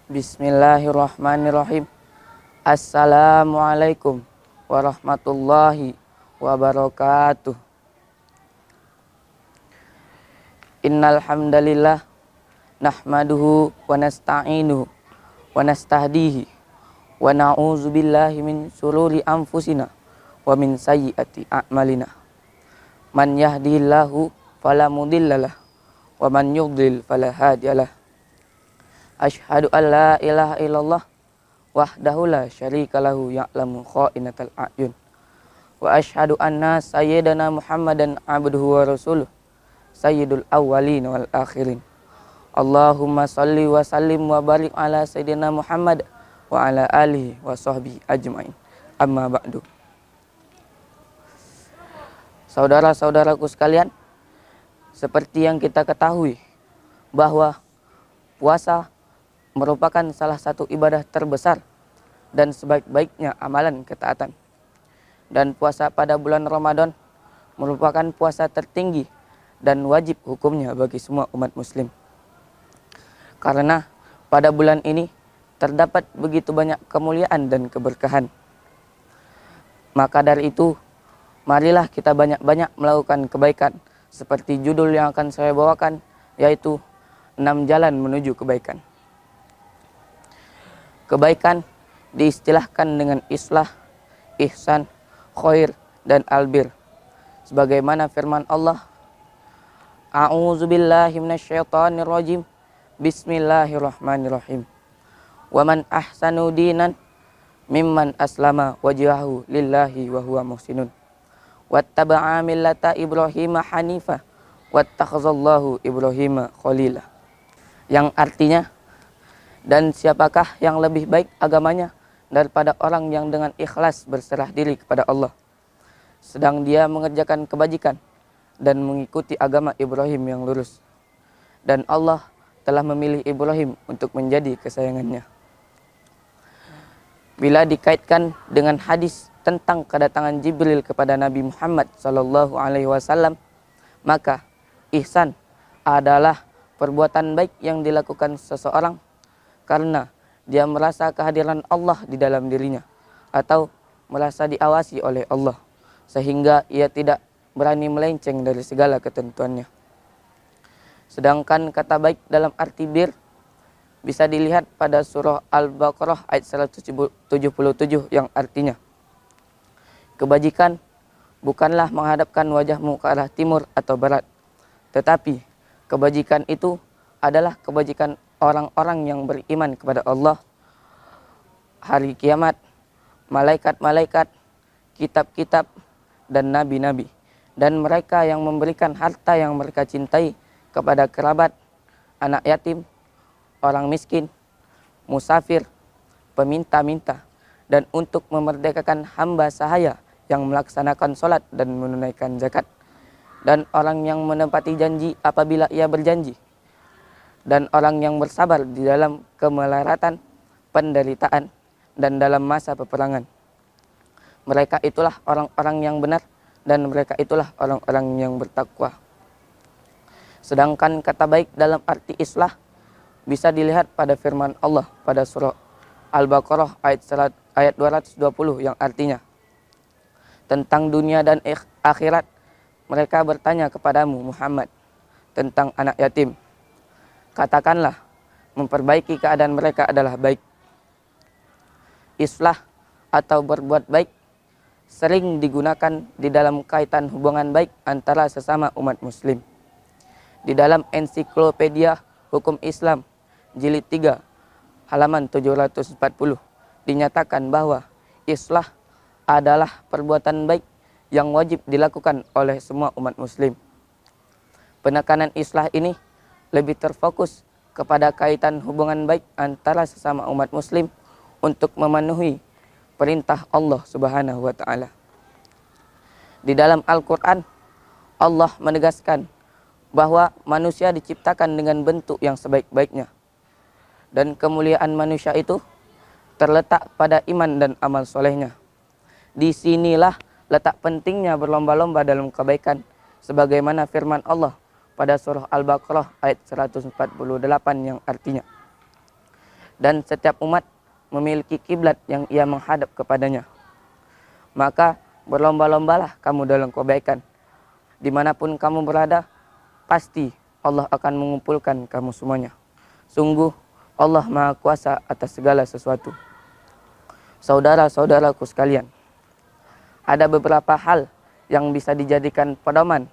Bismillahirrahmanirrahim. Assalamualaikum warahmatullahi wabarakatuh. Innal hamdalillah nahmaduhu wa nasta'inuhu wa nastahdihi wa na'udzu billahi min syururi anfusina wa min sayyiati a'malina. Man yahdihillahu fala mudhillalah wa man yudlil fala hadiyalah. Asyhadu an la ilaha illallah wahdahu la syarika lahu ya'lamu kha'inatal a'yun. Wa asyhadu anna sayyidana Muhammadan abduhu wa rasuluh sayyidul awwalin wal akhirin. Allahumma salli wa sallim wa barik ala sayyidina Muhammad wa ala alihi wa sahbihi ajmain. Amma ba'du. Saudara-saudaraku sekalian, seperti yang kita ketahui bahwa puasa merupakan salah satu ibadah terbesar dan sebaik-baiknya amalan ketaatan. Dan puasa pada bulan Ramadan merupakan puasa tertinggi dan wajib hukumnya bagi semua umat muslim. Karena pada bulan ini terdapat begitu banyak kemuliaan dan keberkahan. Maka dari itu, marilah kita banyak-banyak melakukan kebaikan seperti judul yang akan saya bawakan, yaitu 6 jalan menuju kebaikan. Kebaikan diistilahkan dengan islah, ihsan, khair, dan albir. Sebagaimana firman Allah, A'udzubillahi minasyaitonirrajim. Bismillahirrahmanirrahim. Wa man ahsanu dinan mimman aslama wajhahu lillahi wa huwa muhsinun. Wattaba'a millata Ibrahim hanifa wattakhazallahu Ibrahim khalila. Yang artinya, dan siapakah yang lebih baik agamanya daripada orang yang dengan ikhlas berserah diri kepada Allah, sedang dia mengerjakan kebajikan dan mengikuti agama Ibrahim yang lurus. Dan Allah telah memilih Ibrahim untuk menjadi kesayangannya. Bila dikaitkan dengan hadis tentang kedatangan Jibril kepada Nabi Muhammad SAW, maka ihsan adalah perbuatan baik yang dilakukan seseorang karena dia merasa kehadiran Allah di dalam dirinya atau merasa diawasi oleh Allah, sehingga ia tidak berani melenceng dari segala ketentuannya. Sedangkan kata baik dalam arti bir bisa dilihat pada surah Al-Baqarah ayat 177 yang artinya, kebajikan bukanlah menghadapkan wajahmu ke arah timur atau barat, tetapi kebajikan itu adalah kebajikan orang-orang yang beriman kepada Allah, hari kiamat, malaikat-malaikat, kitab-kitab, dan nabi-nabi, dan mereka yang memberikan harta yang mereka cintai kepada kerabat, anak yatim, orang miskin, musafir, peminta-minta, dan untuk memerdekakan hamba sahaya yang melaksanakan sholat dan menunaikan zakat, dan orang yang menepati janji apabila ia berjanji, dan orang yang bersabar di dalam kemelaratan, penderitaan, dan dalam masa peperangan. Mereka itulah orang-orang yang benar, dan mereka itulah orang-orang yang bertakwa. Sedangkan kata baik dalam arti islah bisa dilihat pada firman Allah pada surah Al-Baqarah ayat 220 yang artinya, tentang dunia dan akhirat mereka bertanya kepadamu Muhammad tentang anak yatim. Katakanlah, memperbaiki keadaan mereka adalah baik. Islah atau berbuat baik sering digunakan di dalam kaitan hubungan baik antara sesama umat muslim. Di dalam ensiklopedia Hukum Islam jilid 3 halaman 740 dinyatakan bahwa islah adalah perbuatan baik yang wajib dilakukan oleh semua umat muslim. Penekanan islah ini lebih terfokus kepada kaitan hubungan baik antara sesama umat muslim untuk memenuhi perintah Allah Subhanahu wa taala. Di dalam Al-Qur'an, Allah menegaskan bahwa manusia diciptakan dengan bentuk yang sebaik-baiknya, dan kemuliaan manusia itu terletak pada iman dan amal solehnya. Disinilah letak pentingnya berlomba-lomba dalam kebaikan, sebagaimana firman Allah pada surah Al-Baqarah ayat 148 yang artinya, dan setiap umat memiliki kiblat yang ia menghadap kepadanya. Maka berlomba-lombalah kamu dalam kebaikan. Dimanapun kamu berada, pasti Allah akan mengumpulkan kamu semuanya. Sungguh Allah Maha Kuasa atas segala sesuatu. Saudara-saudaraku sekalian, ada beberapa hal yang bisa dijadikan pedoman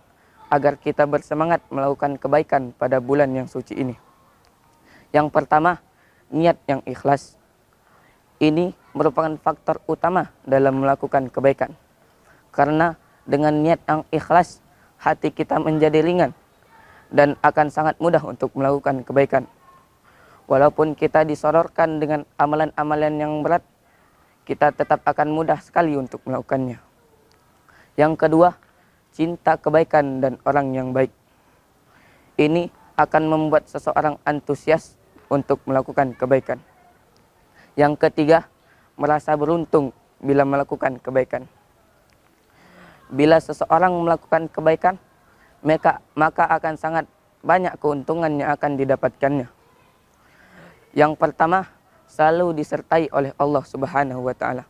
agar kita bersemangat melakukan kebaikan pada bulan yang suci ini. Yang pertama, niat yang ikhlas. Ini merupakan faktor utama dalam melakukan kebaikan. Karena dengan niat yang ikhlas, hati kita menjadi ringan dan akan sangat mudah untuk melakukan kebaikan. Walaupun kita disororkan dengan amalan-amalan yang berat, kita tetap akan mudah sekali untuk melakukannya. Yang kedua, cinta kebaikan dan orang yang baik. Ini akan membuat seseorang antusias untuk melakukan kebaikan. Yang ketiga, merasa beruntung bila melakukan kebaikan. Bila seseorang melakukan kebaikan, maka akan sangat banyak keuntungan yang akan didapatkannya. Yang pertama, selalu disertai oleh Allah Subhanahu wa Ta'ala.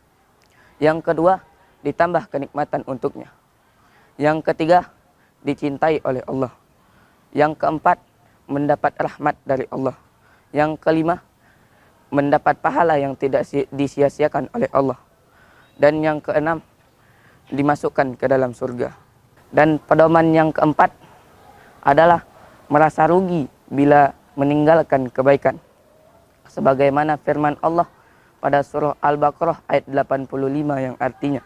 Yang kedua, ditambah kenikmatan untuknya. Yang ketiga, dicintai oleh Allah. Yang keempat, mendapat rahmat dari Allah. Yang kelima, mendapat pahala yang tidak disia-siakan oleh Allah. Dan yang keenam, dimasukkan ke dalam surga. Dan pedoman yang keempat adalah merasa rugi bila meninggalkan kebaikan. Sebagaimana firman Allah pada surah Al-Baqarah ayat 85 yang artinya,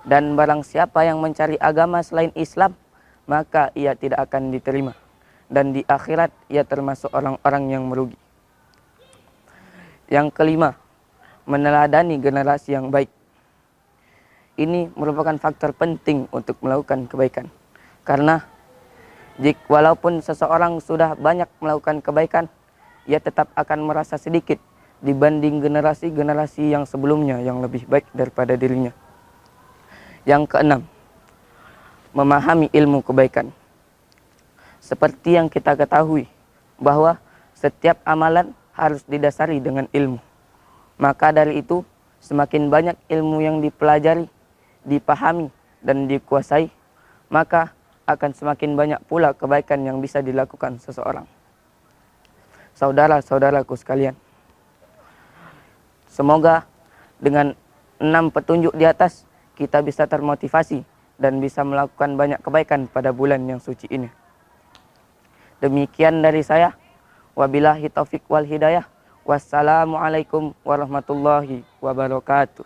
dan barang siapa yang mencari agama selain Islam, maka ia tidak akan diterima. Dan di akhirat ia termasuk orang-orang yang merugi. Yang kelima, meneladani generasi yang baik. Ini merupakan faktor penting untuk melakukan kebaikan. Karena walaupun seseorang sudah banyak melakukan kebaikan, ia tetap akan merasa sedikit dibanding generasi-generasi yang sebelumnya yang lebih baik daripada dirinya. Yang keenam, memahami ilmu kebaikan. Seperti yang kita ketahui bahwa setiap amalan harus didasari dengan ilmu. Maka dari itu, semakin banyak ilmu yang dipelajari, dipahami, dan dikuasai, maka akan semakin banyak pula kebaikan yang bisa dilakukan seseorang. Saudara-saudaraku sekalian, semoga dengan 6 petunjuk di atas kita bisa termotivasi dan bisa melakukan banyak kebaikan pada bulan yang suci ini. Demikian dari saya. Wabillahi taufik wal hidayah. Wassalamualaikum warahmatullahi wabarakatuh.